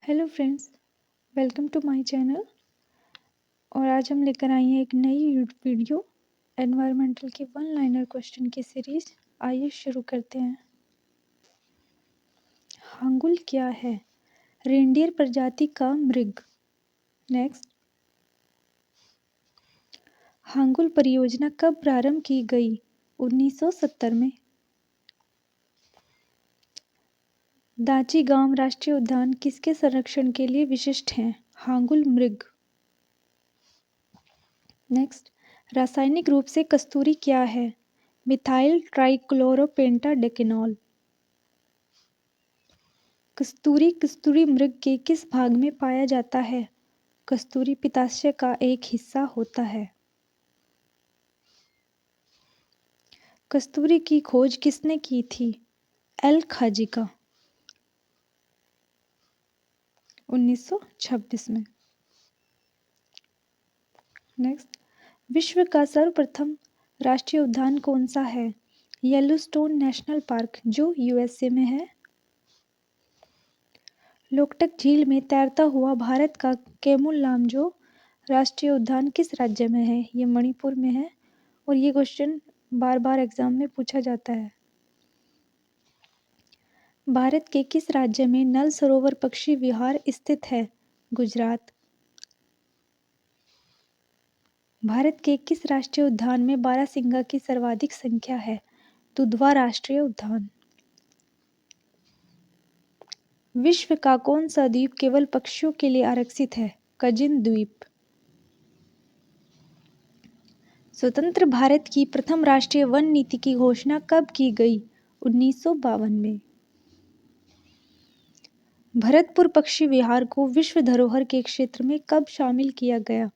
Hello friends, welcome to my channel. और आज हम लेकर आई हैं एक नई वीडियो एनवायरमेंटल के वन लाइनर क्वेश्चन की सीरीज। आइए शुरू करते हैं। हांगुल क्या है? रेंडियर प्रजाति का मृग। नेक्स्ट, हांगुल परियोजना कब प्रारंभ की गई? 1970 में। दाची गांव राष्ट्रीय उद्यान किसके संरक्षण के लिए विशिष्ट है? हांगुल मृग। नेक्स्ट, रासायनिक रूप से कस्तूरी क्या है? मिथाइल ट्राइक्लोरोपेंटाडेकेनॉल। कस्तूरी कस्तूरी मृग के किस भाग में पाया जाता है? कस्तूरी पित्ताशय का एक हिस्सा होता है। कस्तूरी की खोज किसने की थी? एल खाजिका, 1926 में। नेक्स्ट, विश्व का सर्वप्रथम राष्ट्रीय उद्यान कौन सा है? येलोस्टोन नेशनल पार्क, जो यूएसए में है। लोकटक झील में तैरता हुआ भारत का केमुल लामजो राष्ट्रीय उद्यान किस राज्य में है? ये मणिपुर में है। और ये क्वेश्चन बार बार एग्जाम में पूछा जाता है। भारत के किस राज्य में नल सरोवर पक्षी विहार स्थित है? गुजरात। भारत के किस राष्ट्रीय उद्यान में बारहसिंगा की सर्वाधिक संख्या है? दुधवा राष्ट्रीय उद्यान। विश्व का कौन सा द्वीप केवल पक्षियों के लिए आरक्षित है? कजिन द्वीप। स्वतंत्र भारत की प्रथम राष्ट्रीय वन नीति की घोषणा कब की गई? 1952 में। भरतपुर पक्षी विहार को विश्व धरोहर के क्षेत्र में कब शामिल किया गया?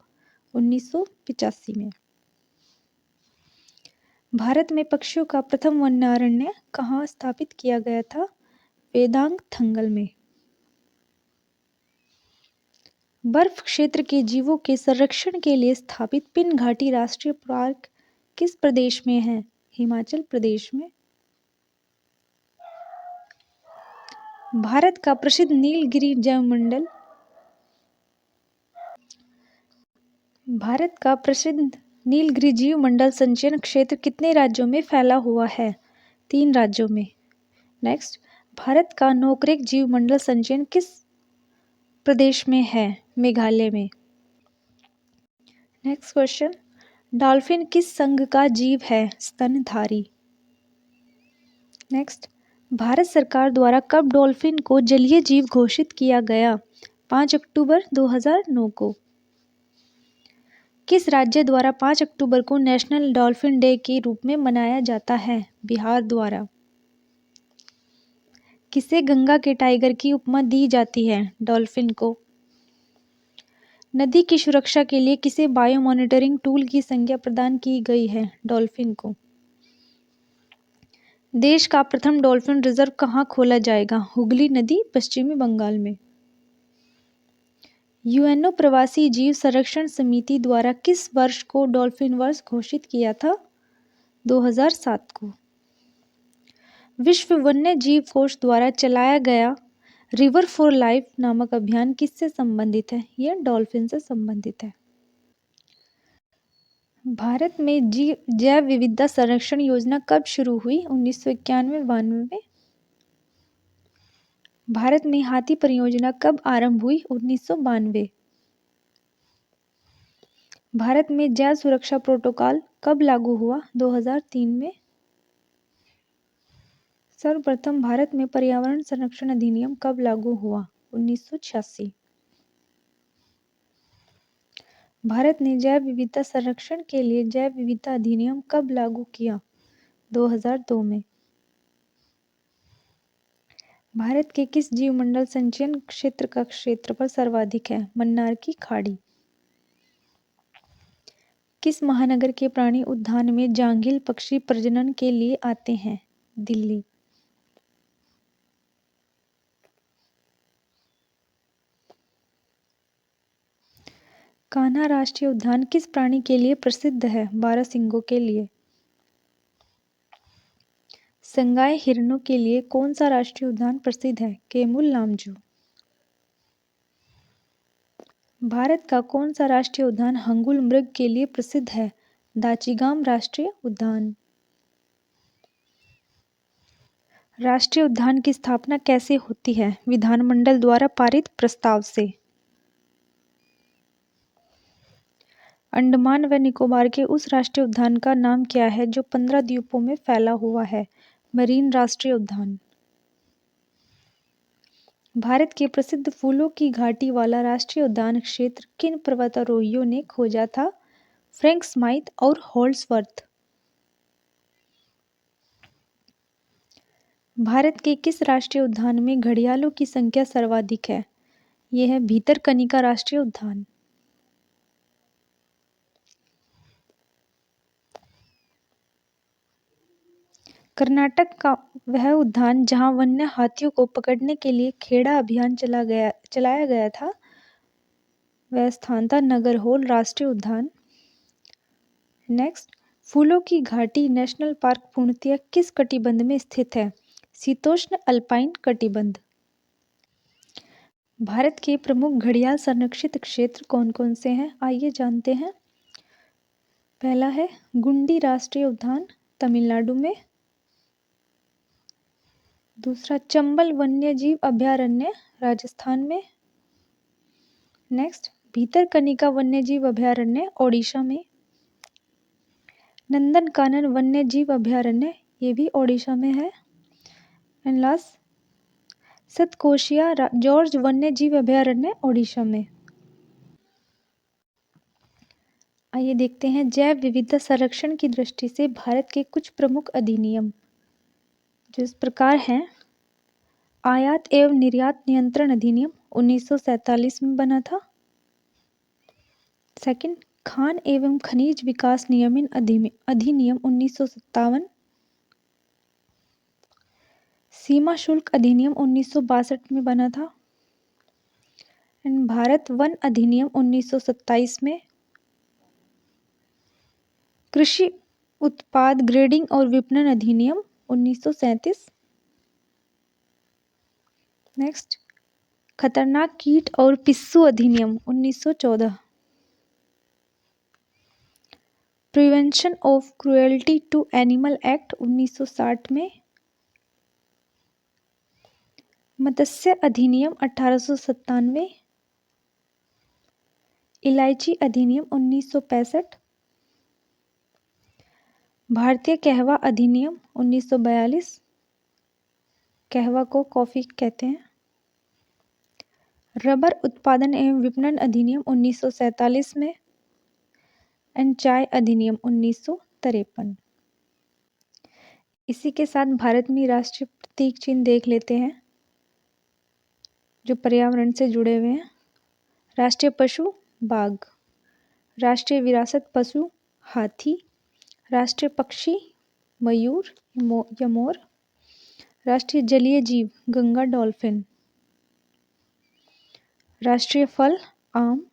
1985 में। भारत में पक्षियों का प्रथम वन्यारण्य कहाँ स्थापित किया गया था? वेदांग थंगल में। बर्फ क्षेत्र के जीवों के संरक्षण के लिए स्थापित पिन घाटी राष्ट्रीय पार्क किस प्रदेश में है? हिमाचल प्रदेश में। भारत का प्रसिद्ध नीलगिरी जैवमंडल भारत का प्रसिद्ध नीलगिरी जीवमंडल संचयन क्षेत्र कितने राज्यों में फैला हुआ है? 3 राज्यों में। नेक्स्ट, भारत का नोकरेक जीवमंडल संचयन किस प्रदेश में है? मेघालय में। नेक्स्ट क्वेश्चन, डॉल्फिन किस संघ का जीव है? स्तनधारी। नेक्स्ट, भारत सरकार द्वारा कब डॉल्फिन को जलीय जीव घोषित किया गया? 5 अक्टूबर 2009 को। किस राज्य द्वारा 5 अक्टूबर को नेशनल डॉल्फिन डे के रूप में मनाया जाता है? बिहार द्वारा। किसे गंगा के टाइगर की उपमा दी जाती है? डॉल्फिन को। नदी की सुरक्षा के लिए किसे बायो मॉनिटरिंग टूल की संज्ञा प्रदान की गई है? डॉल्फिन को। देश का प्रथम डॉल्फिन रिजर्व कहाँ खोला जाएगा? हुगली नदी, पश्चिमी बंगाल में। यूएनओ प्रवासी जीव संरक्षण समिति द्वारा किस वर्ष को डॉल्फिन वर्ष घोषित किया था? 2007 को। विश्व वन्य जीव कोष द्वारा चलाया गया रिवर फॉर लाइफ नामक अभियान किससे संबंधित है? यह डॉल्फिन से संबंधित है। भारत में जैव विविधता संरक्षण योजना कब शुरू हुई? 1991-92 में। भारत में हाथी परियोजना कब आरंभ हुई? 1992। भारत में जैव सुरक्षा प्रोटोकॉल कब लागू हुआ? 2003 में। सर्वप्रथम भारत में पर्यावरण संरक्षण अधिनियम कब लागू हुआ? 1986। भारत ने जैव विविधता संरक्षण के लिए जैव विविधता अधिनियम कब लागू किया? 2002 में। भारत के किस जीवमंडल संचयन क्षेत्र का क्षेत्रफल सर्वाधिक है? मन्नार की खाड़ी। किस महानगर के प्राणी उद्यान में जांघिल पक्षी प्रजनन के लिए आते हैं? दिल्ली। कान्हा राष्ट्रीय उद्यान किस प्राणी के लिए प्रसिद्ध है? बारहसिंगों के लिए। संगाई हिरणों के लिए कौन सा राष्ट्रीय उद्यान प्रसिद्ध है? केमुल लामजू। भारत का कौन सा राष्ट्रीय उद्यान हंगुल मृग के लिए प्रसिद्ध है? दाचिगाम राष्ट्रीय उद्यान। राष्ट्रीय उद्यान की स्थापना कैसे होती है? विधानमंडल द्वारा पारित प्रस्ताव से। अंडमान व निकोबार के उस राष्ट्रीय उद्यान का नाम क्या है जो 15 द्वीपों में फैला हुआ है? मरीन राष्ट्रीय उद्यान। भारत के प्रसिद्ध फूलों की घाटी वाला राष्ट्रीय उद्यान क्षेत्र किन पर्वतारोहियों ने खोजा था? फ्रैंक स्माइथ और होल्सवर्थ। भारत के किस राष्ट्रीय उद्यान में घड़ियालों की संख्या सर्वाधिक है? यह है भितरकनिका राष्ट्रीय उद्यान। कर्नाटक का वह उद्यान जहां वन्य हाथियों को पकड़ने के लिए खेड़ा अभियान चलाया गया था, वह स्थान था नगरहोल राष्ट्रीय उद्यान। नेक्स्ट, फूलों की घाटी नेशनल पार्क पूर्णतया किस कटिबंध में स्थित है? शीतोष्ण अल्पाइन कटिबंध। भारत के प्रमुख घड़ियाल संरक्षित क्षेत्र कौन कौन से हैं? आइए जानते हैं। पहला है गुंडी राष्ट्रीय उद्यान तमिलनाडु में। दूसरा चंबल वन्यजीव अभयारण्य राजस्थान में। नेक्स्ट, भितरकनिका वन्यजीव अभयारण्य ओडिशा में। नंदनकानन वन्यजीव अभयारण्य ये भी ओडिशा में है। एंड लास्ट, सतकोशिया जॉर्ज वन्यजीव अभयारण्य ओडिशा में। आइए देखते हैं जैव विविधता संरक्षण की दृष्टि से भारत के कुछ प्रमुख अधिनियम जो इस प्रकार हैं। आयात एवं निर्यात नियंत्रण अधिनियम 1947 में बना था। सेकंड, खान एवं खनिज विकास नियमन अधिनियम 1957। सीमा शुल्क अधिनियम 1962 में बना था। एंड भारत वन अधिनियम 1927 में। कृषि उत्पाद ग्रेडिंग और विपणन अधिनियम 1937। नेक्स्ट, खतरनाक कीट और पिस्सू अधिनियम 1914। Prevention of cruelty to animal act 1960 में। मत्स्य अधिनियम 1897। इलायची अधिनियम 1965। भारतीय कहवा अधिनियम 1942। कहवा को कॉफी कहते हैं। रबर उत्पादन एवं विपणन अधिनियम 1947 में। एंड चाय अधिनियम 1953। इसी के साथ भारत में राष्ट्रीय प्रतीक चिन्ह देख लेते हैं जो पर्यावरण से जुड़े हुए हैं। राष्ट्रीय पशु बाघ। राष्ट्रीय विरासत पशु हाथी। राष्ट्रीय पक्षी मयूर या मोर। राष्ट्रीय जलीय जीव गंगा डॉल्फिन। राष्ट्रीय फल आम।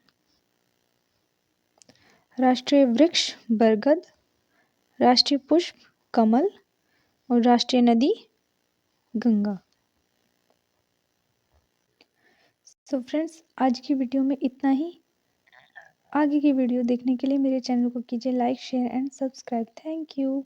राष्ट्रीय वृक्ष बरगद। राष्ट्रीय पुष्प कमल। और राष्ट्रीय नदी गंगा। सो फ्रेंड्स, आज की वीडियो में इतना ही। आगे की वीडियो देखने के लिए मेरे चैनल को कीजिए like share and subscribe. Thank you.